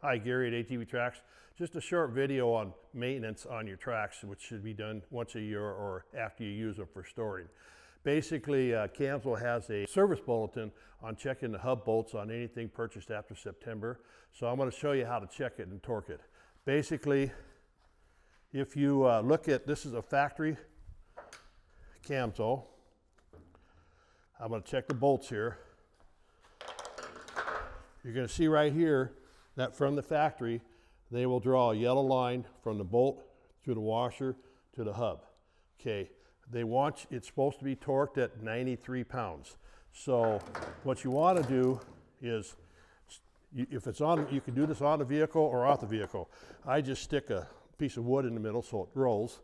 Hi, Gary at ATVTracks. Just a short video on maintenance on your tracks, which should be done once a year or after you use them for storing. Basically, Camso has a service bulletin on checking the hub bolts on anything purchased after September. So I'm going to show you how to check it and torque it. Basically, if you look at, this is a factory Camso. I'm going to check the bolts here. You're going to see right here that from the factory, they will draw a yellow line from the bolt through the washer to the hub. Okay, it's supposed to be torqued at 93 pounds. So what you want to do is, if it's on, you can do this on the vehicle or off the vehicle. I just stick a piece of wood in the middle so it rolls,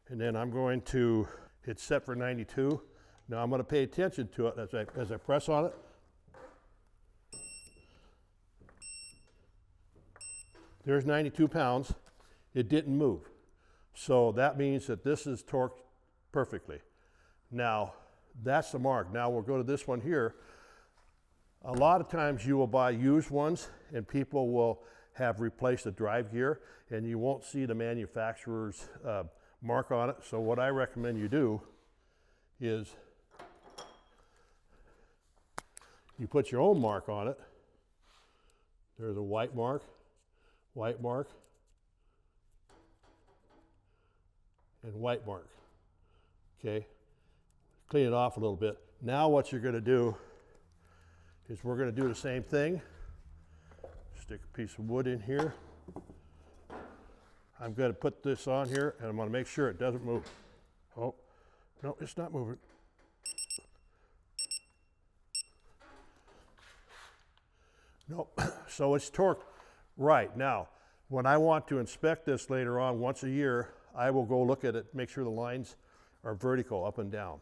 and then I'm going to hit set for 92. Now I'm going to pay attention to it as I press on it. There's 92 pounds. It didn't move. So that means that this is torqued perfectly. Now, that's the mark. Now we'll go to this one here. A lot of times you will buy used ones and people will have replaced the drive gear and you won't see the manufacturer's mark on it. So what I recommend you do is you put your own mark on it. There's a white mark, and white mark. Okay, clean it off a little bit. Now what you're going to do is we're going to do the same thing. Stick a piece of wood in here. I'm going to put this on here and I'm going to make sure it doesn't move. Oh, no, it's not moving. Nope. So it's torqued right. Now, when I want to inspect this later on once a year, I will go look at it, make sure the lines are vertical up and down.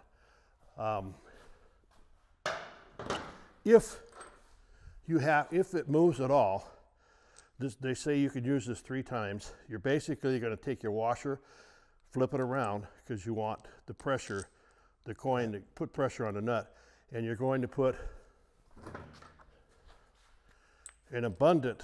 If it moves at all, they say you could use this 3 times. You're basically going to take your washer, flip it around because you want the pressure, the coin to put pressure on the nut, and you're going to put an abundant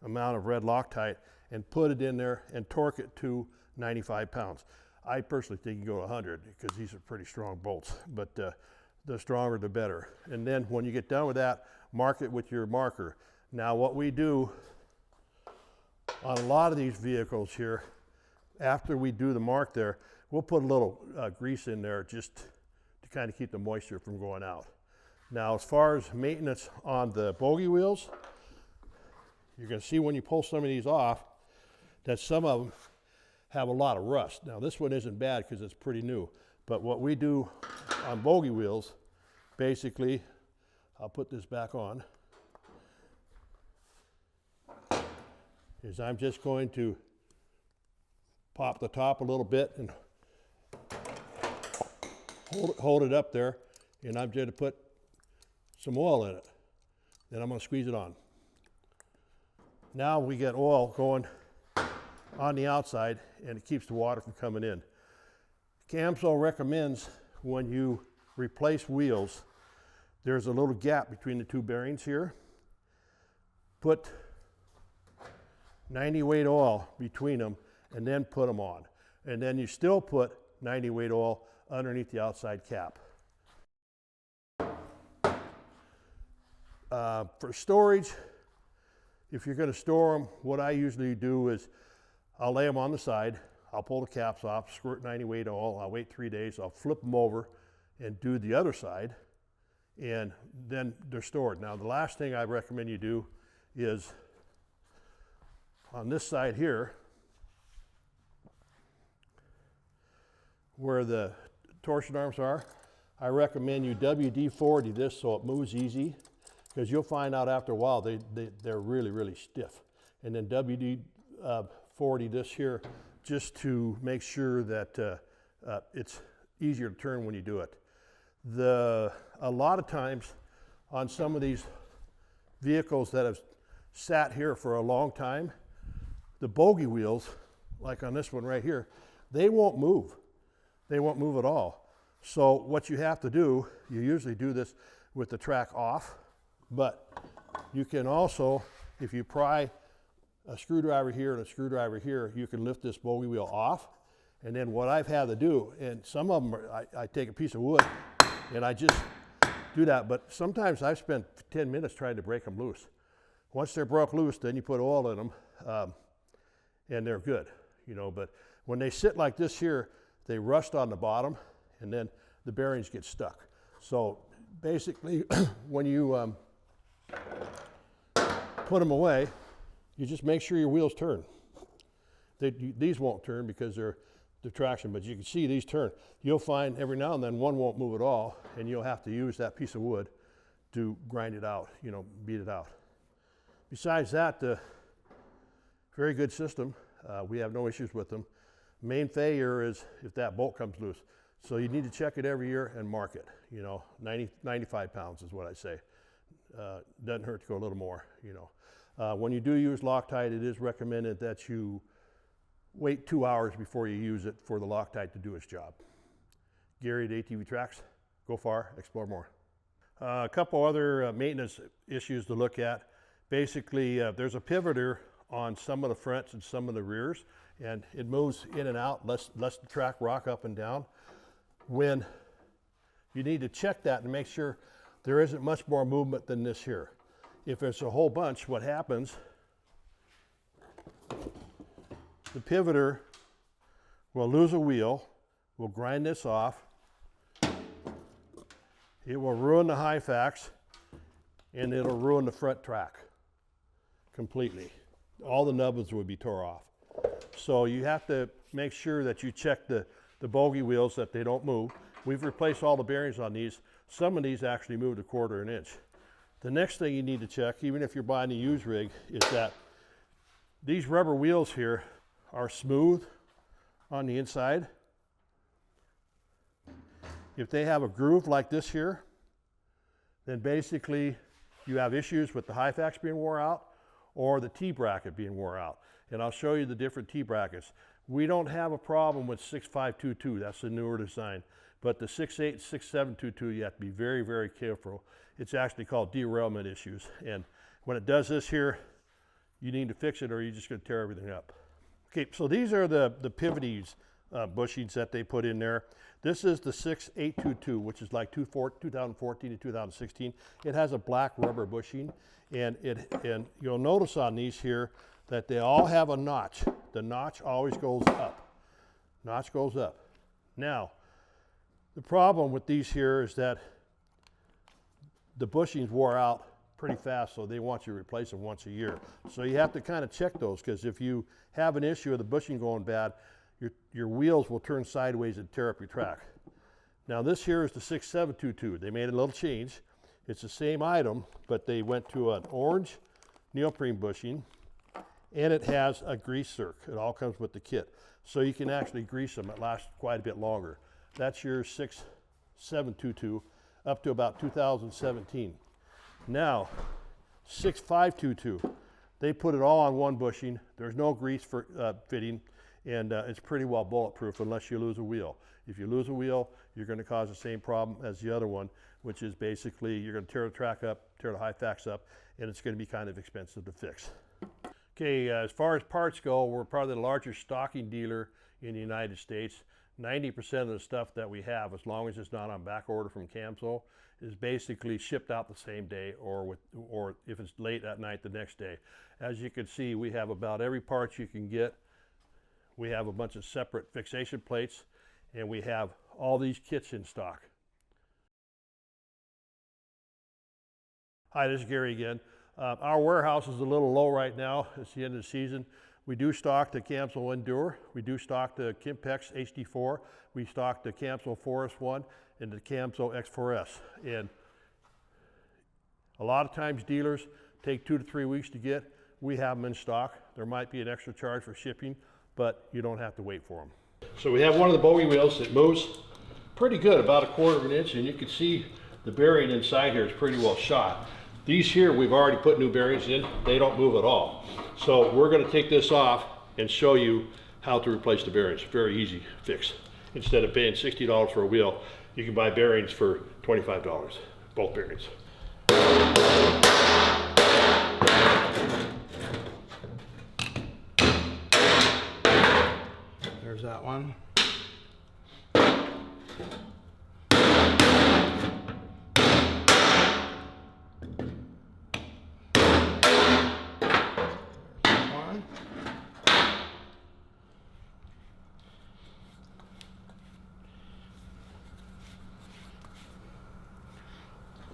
amount of red Loctite and put it in there and torque it to 95 pounds. I personally think you go to 100 because these are pretty strong bolts, but the stronger the better. And then when you get done with that, mark it with your marker. Now what we do on a lot of these vehicles here, after we do the mark there, we'll put a little grease in there just to kind of keep the moisture from going out. Now as far as maintenance on the Bogey wheels, you're going to see when you pull some of these off that some of them have a lot of rust. Now this one isn't bad because it's pretty new, but what we do on Bogey wheels, basically, I'll put this back on, is I'm just going to pop the top a little bit and hold it up there, and I'm going to put some oil in it. Then I'm going to squeeze it on. Now we get oil going on the outside and it keeps the water from coming in. Camso recommends when you replace wheels, there's a little gap between the 2 bearings here. Put 90 weight oil between them and then put them on. And then you still put 90 weight oil underneath the outside cap. For storage, if you're going to store them, what I usually do is I'll lay them on the side, I'll pull the caps off, squirt 90 weight oil, I'll wait 3 days, I'll flip them over and do the other side, and then they're stored. Now the last thing I recommend you do is on this side here, where the torsion arms are, I recommend you WD-40 this so it moves easy, because you'll find out after a while they're really, really stiff. And then WD-40 this here just to make sure that it's easier to turn when you do it. A lot of times on some of these vehicles that have sat here for a long time, the Bogey wheels, like on this one right here, they won't move. They won't move at all. So what you have to do, you usually do this with the track off, but you can also if you pry a screwdriver here and a screwdriver here, you can lift this bogey wheel off. And then what I've had to do, and some of them I take a piece of wood and I just do that, but sometimes I've spent 10 minutes trying to break them loose. Once they're broke loose, then you put oil in them, and they're good, you know. But when they sit like this here, they rust on the bottom, and then the bearings get stuck. So basically, when you put them away, you just make sure your wheels turn. These won't turn because they're traction, but you can see these turn. You'll find every now and then one won't move at all, and you'll have to use that piece of wood to grind it out, you know, beat it out. Besides that, very good system. We have no issues with them. Main failure is if that bolt comes loose. So you need to check it every year and mark it. You know, 95 pounds is what I say. Doesn't hurt to go a little more, you know. When you do use Loctite, it is recommended that you wait 2 hours before you use it for the Loctite to do its job. Gary at ATVTracks, go far, explore more. A couple other maintenance issues to look at. Basically, there's a pivoter on some of the fronts and some of the rears, and it moves in and out, lets the track rock up and down. When you need to check that and make sure there isn't much more movement than this here. If it's a whole bunch, what happens, the pivoter will lose a wheel, will grind this off, it will ruin the high facts, and it'll ruin the front track completely. All the nubbins would be tore off. So you have to make sure that you check the bogey wheels that they don't move. We've replaced all the bearings on these. Some of these actually moved a quarter of an inch. The next thing you need to check, even if you're buying a used rig, is that these rubber wheels here are smooth on the inside. If they have a groove like this here, then basically you have issues with the high facts being wore out or the T-bracket being wore out. And I'll show you the different T-brackets. We don't have a problem with 6522, that's the newer design. But the 68 and 6722, you have to be very, very careful. It's actually called derailment issues. And when it does this here, you need to fix it or you're just gonna tear everything up. Okay, so these are the pivoties bushings that they put in there. This is the 6822, which is like 2014 to 2016. It has a black rubber bushing, and you'll notice on these here that they all have a notch. The notch always goes up. Notch goes up. Now, the problem with these here is that the bushings wore out pretty fast, so they want you to replace them once a year. So you have to kind of check those, because if you have an issue of the bushing going bad, your wheels will turn sideways and tear up your track. Now this here is the 6722. They made a little change. It's the same item, but they went to an orange neoprene bushing, and it has a grease circ. It all comes with the kit. So you can actually grease them. It lasts quite a bit longer. That's your 6722 up to about 2017. Now, 6522, they put it all on one bushing. There's no grease for fitting, and it's pretty well bulletproof unless you lose a wheel. If you lose a wheel, you're going to cause the same problem as the other one, which is basically you're going to tear the track up, tear the high facts up, and it's going to be kind of expensive to fix. Okay, as far as parts go, we're probably the largest stocking dealer in the United States. 90% of the stuff that we have, as long as it's not on back order from Camso, is basically shipped out the same day, or if it's late at night, the next day. As you can see, we have about every part you can get. We have a bunch of separate fixation plates, and we have all these kits in stock. Hi, this is Gary again. Our warehouse is a little low right now. It's the end of the season. We do stock the Camso Endure. We do stock the Kimpex HD4. We stock the Camso Forest 1 and the Camso X4S. And a lot of times dealers take 2 to 3 weeks to get. We have them in stock. There might be an extra charge for shipping, but you don't have to wait for them. So we have one of the bogey wheels that moves pretty good, about 1/4 of an inch, and you can see the bearing inside here is pretty well shot. These here, we've already put new bearings in. They don't move at all. So we're going to take this off and show you how to replace the bearings. Very easy fix. Instead of paying $60 for a wheel, you can buy bearings for $25, both bearings. one.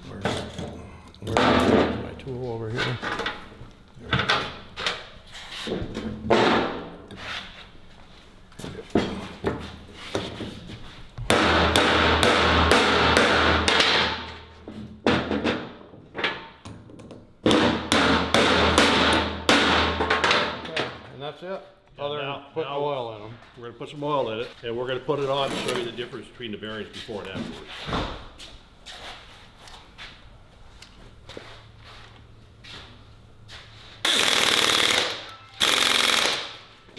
Where's my tool over here? And that's it. Other than putting oil in them. We're going to put some oil in it, and we're going to put it on to show you the difference between the bearings before and afterwards.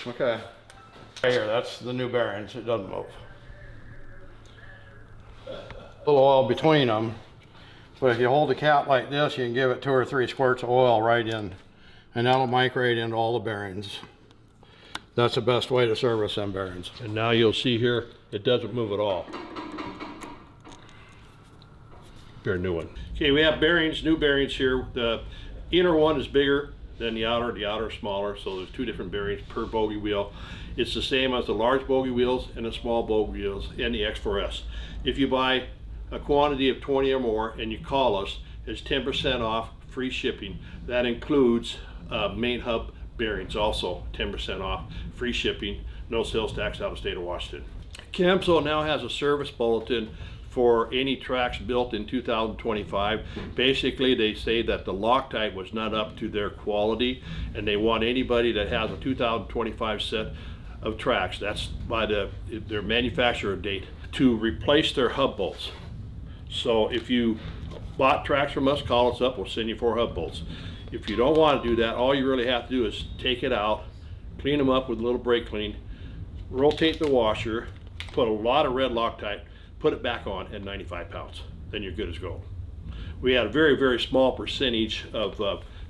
Okay. Right here, that's the new bearings. It doesn't move. A little oil between them. But if you hold the cap like this, you can give it 2 or 3 squirts of oil right in. And that'll migrate into all the bearings. That's the best way to service them bearings. And now you'll see here, it doesn't move at all. Your new one. Okay, we have bearings, new bearings here. The inner one is bigger than the outer is smaller, so there's 2 different bearings per bogey wheel. It's the same as the large bogey wheels and the small bogey wheels and the X4S. If you buy a quantity of 20 or more and you call us, it's 10% off, free shipping. That includes main hub bearings also, 10% off, free shipping, no sales tax out of the state of Washington. Camso now has a service bulletin for any tracks built in 2025. Basically, they say that the Loctite was not up to their quality, and they want anybody that has a 2025 set of tracks, that's by their manufacturer date, to replace their hub bolts. So if you bought tracks from us, call us up, we'll send you 4 hub bolts. If you don't want to do that, all you really have to do is take it out, clean them up with a little brake clean, rotate the washer, put a lot of red Loctite, put it back on at 95 pounds. Then you're good as gold. We had a very, very small percentage of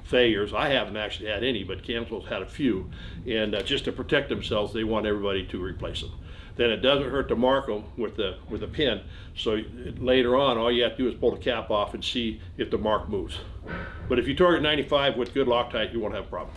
failures. I haven't actually had any, but Camso's had a few. And just to protect themselves, they want everybody to replace them. Then it doesn't hurt to mark them with a pin. So later on, all you have to do is pull the cap off and see if the mark moves. But if you target 95 with good Loctite, you won't have a problem.